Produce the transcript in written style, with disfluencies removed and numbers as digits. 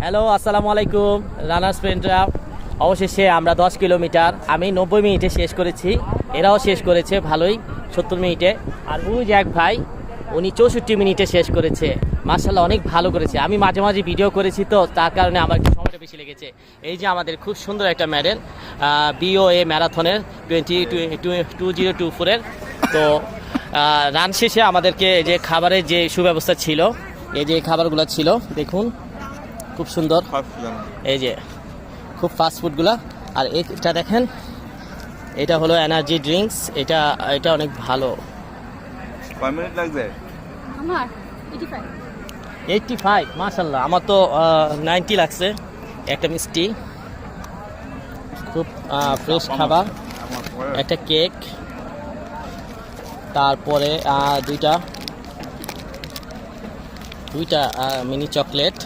Hello, আসসালামু আলাইকুম runners ফ্রেন্ডরা। অবশেষে আমরা 10 কিলোমিটার আমি 90 মিনিটে শেষ করেছি, এরাও শেষ করেছে ভালোই 70 মিনিটে। আর ওই যে এক ভাই, উনি 64 মিনিটে শেষ করেছে। মার্শাল্লাহ, অনেক ভালো করেছে। আমি মাঝে মাঝে ভিডিও করেছি তো, তার কারণে আমার একটু সময়টা বেশি লেগেছে। এই যে আমাদের খুব সুন্দর একটা মেডেল, BOA ম্যারাথনের 2024-এর। তো রান শেষে আমাদেরকে যে খাবারের যে সুব্যবস্থা ছিল, এই যে খাবারগুলো ছিল দেখুন, খুব সুন্দর। এই যে খুব ফাস্ট ফুডগুলা। আর এটা দেখেন, এটা হলো এনার্জি ড্রিঙ্কস। এটা অনেক ভালো। কয় মিনিট লাগবে? আমার 85। মাশাল্লাহ, আমার তো 90 লাগছে। একটা মিষ্টি, খুব ফ্রেশ খাবার, একটা কেক, তারপরে দুইটা মিনি চকলেট,